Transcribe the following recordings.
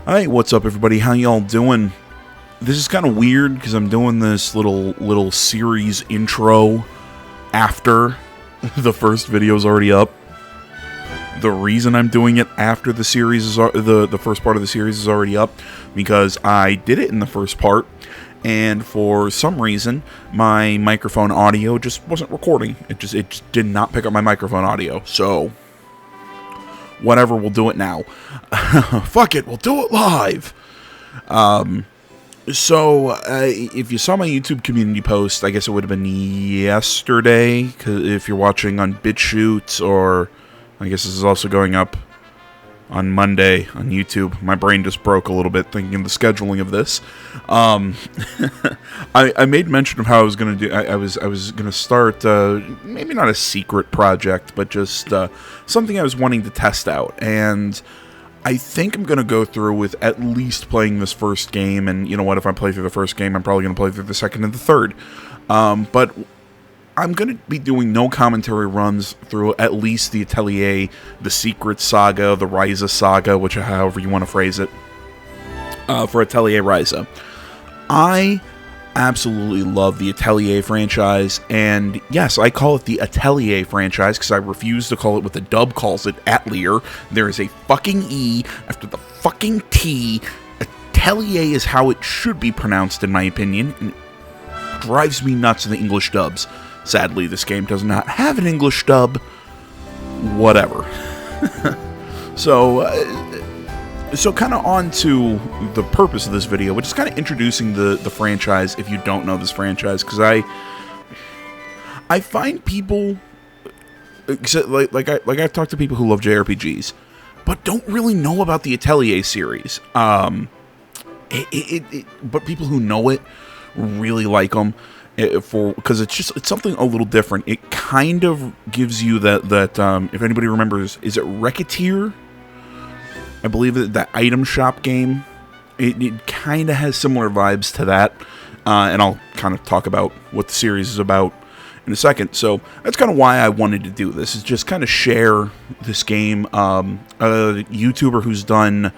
Hey, what's up, everybody? How y'all doing? This is kind of weird because I'm doing this little series intro after the first video is already up. The reason I'm doing it after the series is the first part of the series is already up because I did it in the first part, and for some reason my microphone audio just wasn't recording. It just did not pick up my microphone audio. So whatever, we'll do it now. Fuck it, we'll do it live. So if you saw my YouTube community post, I guess it would have been yesterday, 'cause if you're watching on BitChute, or I guess this is also going up on Monday on YouTube. My brain just broke a little bit thinking of the scheduling of this. I made mention of how I was going to do. I was going to start maybe not a secret project, but just something I was wanting to test out. And I think I'm going to go through with at least playing this first game. And you know what? If I play through the first game, I'm probably going to play through the second and the third. But I'm going to be doing no commentary runs through at least the Atelier, the Secret Saga, the Ryza Saga, which however you want to phrase it, for Atelier Ryza. I absolutely love the Atelier franchise, and yes, I call it the Atelier franchise because I refuse to call it what the dub calls it, Atelier. There is a fucking E after the fucking T. Atelier is how it should be pronounced, in my opinion, and it drives me nuts in the English dubs. Sadly, this game does not have an English dub. Whatever. So kind of on to the purpose of this video, which is kind of introducing the franchise, if you don't know this franchise, because I find people, like I've talked to people who love JRPGs, but don't really know about the Atelier series. But people who know it really like them. Because it's something a little different. It kind of gives you that if anybody remembers, is it Racketeer? I believe that item shop game. It kind of has similar vibes to that, and I'll kind of talk about what the series is about in a second. So that's kind of why I wanted to do this, is just kind of share this game. A YouTuber who's done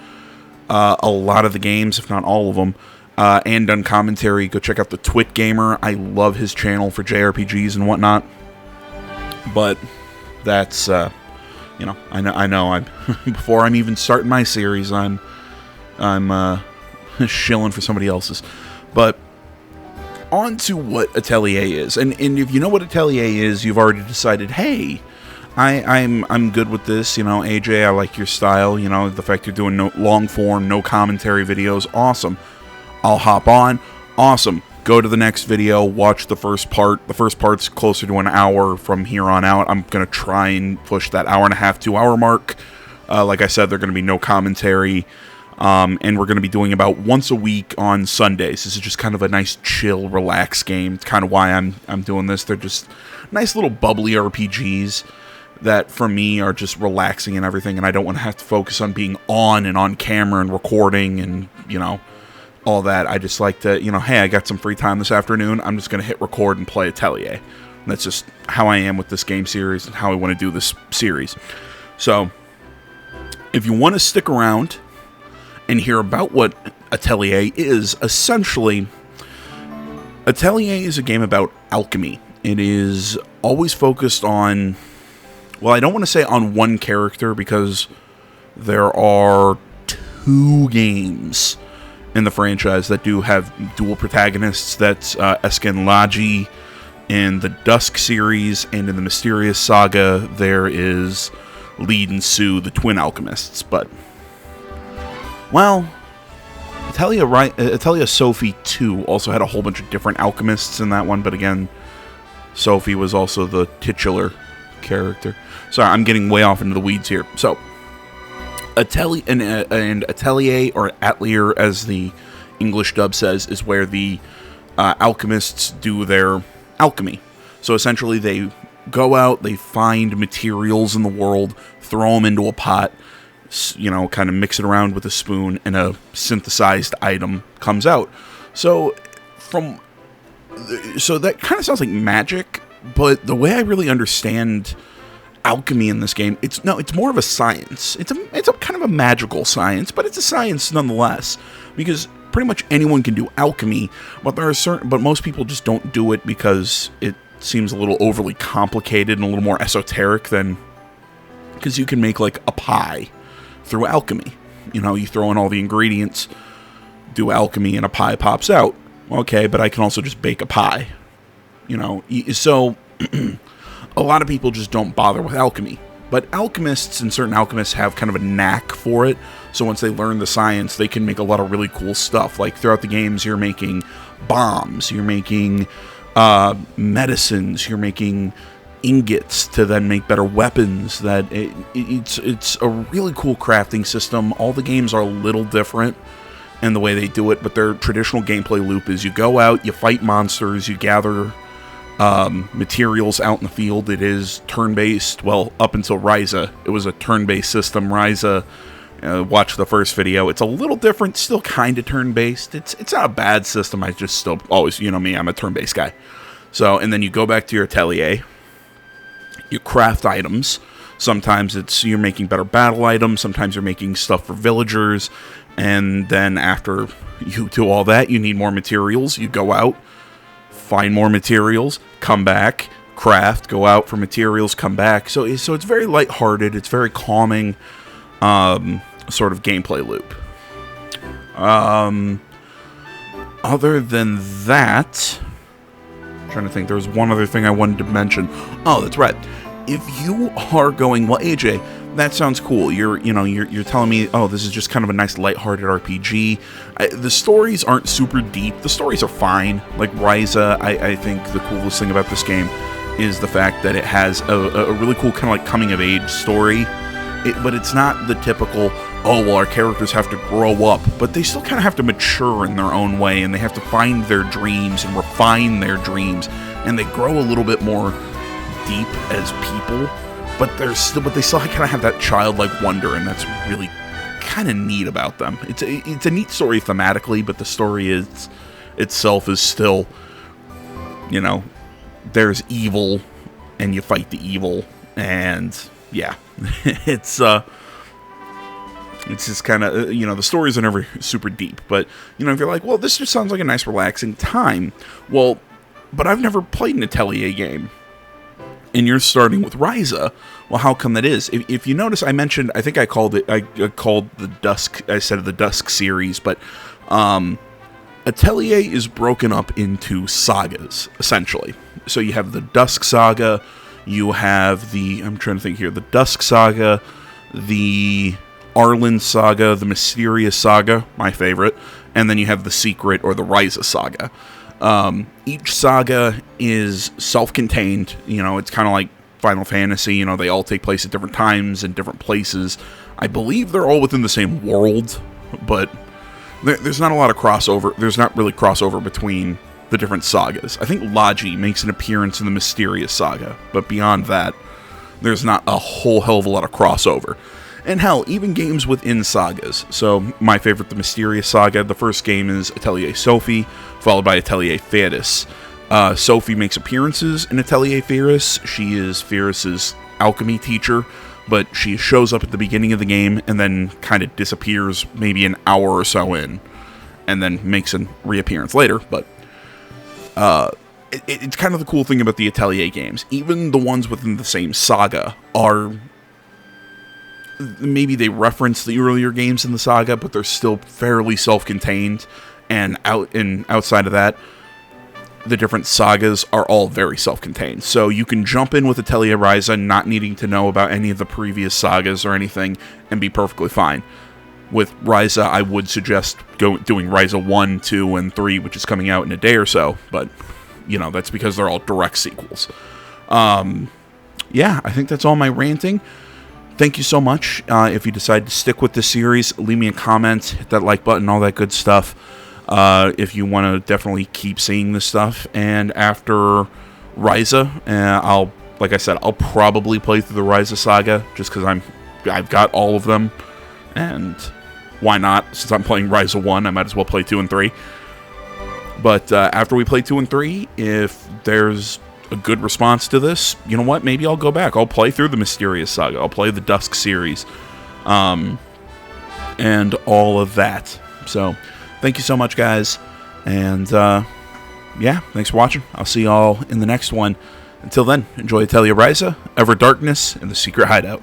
a lot of the games, if not all of them, and done commentary. Go check out the Twit Gamer. I love his channel for JRPGs and whatnot. But that's you know, I know. I'm before I'm even starting my series, I'm shilling for somebody else's. But on to what Atelier is, and if you know what Atelier is, you've already decided, hey, I'm good with this. You know, AJ, I like your style. You know, the fact you're doing no long form, no commentary videos, awesome. I'll hop on. Awesome. Go to the next video. Watch the first part. The first part's closer to an hour from here on out. I'm going to try and push that hour and a half, 2 hour mark. Like I said, there's going to be no commentary. And we're going to be doing about once a week on Sundays. This is just kind of a nice, chill, relaxed game. It's kind of why I'm doing this. They're just nice little bubbly RPGs that, for me, are just relaxing and everything. And I don't want to have to focus on being on and on camera and recording and, you know, all that. I just like to, you know, hey, I got some free time this afternoon, I'm just going to hit record and play Atelier. And that's just how I am with this game series and how I want to do this series. So, if you want to stick around and hear about what Atelier is, essentially, Atelier is a game about alchemy. It is always focused on, well, I don't want to say on one character, because there are 2 games in the franchise that do have dual protagonists. That's Esken Laji in the Dusk series, and in the Mysterious Saga there is Lead and Sue, the twin alchemists. But, well, Atelier Sophie 2 also had a whole bunch of different alchemists in that one, but again, Sophie was also the titular character. Sorry, I'm getting way off into the weeds here. So, Atelier, and Atelier, or Atelier as the English dub says, is where the alchemists do their alchemy. So essentially they go out, they find materials in the world, throw them into a pot, you know, kind of mix it around with a spoon, and a synthesized item comes out. So that kind of sounds like magic, but the way I really understand alchemy in this game. It's more of a science. It's a kind of a magical science, but it's a science nonetheless, because pretty much anyone can do alchemy, but most people just don't do it because it seems a little overly complicated and a little more esoteric than, because you can make like a pie through alchemy. You throw in all the ingredients, do alchemy, and a pie pops out. Okay, but I can also just bake a pie. So a lot of people just don't bother with alchemy. But alchemists and certain alchemists have kind of a knack for it. So once they learn the science, they can make a lot of really cool stuff. Like throughout the games, you're making bombs, you're making medicines, you're making ingots to then make better weapons. It's a really cool crafting system. All the games are a little different in the way they do it, but their traditional gameplay loop is you go out, you fight monsters, you gather materials out in the field. It is turn-based. Well, up until Ryza, it was a turn-based system. Ryza, watch the first video. It's a little different, still kind of turn-based. It's not a bad system. I just still always, me, I'm a turn-based guy. So, and then you go back to your atelier. You craft items. Sometimes you're making better battle items. Sometimes you're making stuff for villagers. And then after you do all that, you need more materials. You go out, find more materials, come back, craft, go out for materials, come back. So it's very lighthearted. It's very calming, sort of gameplay loop. Other than that, I'm trying to think. There was one other thing I wanted to mention. Oh, that's right. If you are going, well, AJ, that sounds cool. You're telling me, oh, this is just kind of a nice lighthearted RPG. The stories aren't super deep. The stories are fine. Like Ryza, I think the coolest thing about this game is the fact that it has a really cool kind of like coming of age story. But it's not the typical, oh, well, our characters have to grow up. But they still kind of have to mature in their own way, and they have to find their dreams and refine their dreams. And they grow a little bit more deep as people, but they still kind of have that childlike wonder, and that's really kind of neat about them. It's a neat story thematically, but the story itself is still, there's evil, and you fight the evil, and yeah, it's just kind of, the stories are never super deep, but if you're like, well, this just sounds like a nice relaxing time, well, but I've never played an Atelier game, and you're starting with Ryza, well, how come that is? If you notice, I mentioned, I think I called the Dusk, I said the Dusk series, but Atelier is broken up into sagas, essentially. So you have the Dusk Saga, you have I'm trying to think here, the Dusk Saga, the Arlen Saga, the Mysterious Saga, my favorite, and then you have the Secret or the Ryza Saga. Each saga is self-contained. It's kind of like Final Fantasy. They all take place at different times and different places. I believe they're all within the same world, but there's not a lot of crossover. There's not really crossover between the different sagas. I think Logi makes an appearance in the Mysterious Saga, but beyond that, there's not a whole hell of a lot of crossover. And hell, even games within sagas. So, my favorite, the Mysterious Saga, the first game is Atelier Sophie, followed by Atelier Ferris. Sophie makes appearances in Atelier Ferris. She is Ferris's alchemy teacher, but she shows up at the beginning of the game and then kind of disappears maybe an hour or so in, and then makes a reappearance later. But it's kind of the cool thing about the Atelier games. Even the ones within the same saga are... maybe they reference the earlier games in the saga, but they're still fairly self-contained, and outside of that, the different sagas are all very self-contained. So you can jump in with Atelier Ryza, not needing to know about any of the previous sagas or anything, and be perfectly fine. With Ryza, I would suggest doing Ryza 1, 2, and 3, which is coming out in a day or so, but, that's because they're all direct sequels. Yeah, I think that's all my ranting. Thank you so much. If you decide to stick with this series, leave me a comment, hit that like button, all that good stuff. If you want to definitely keep seeing this stuff. And after Ryza, like I said, I'll probably play through the Ryza saga, just because I've got all of them. And why not? Since I'm playing Ryza 1, I might as well play 2 and 3. But after we play 2 and 3, if there's a good response to this, you know what? Maybe I'll go back. I'll play through the Mysterious Saga. I'll play the Dusk series, and all of that. So, thank you so much, guys. And, yeah, thanks for watching. I'll see y'all in the next one. Until then, enjoy Atelier Ryza, Ever Darkness, and the Secret Hideout.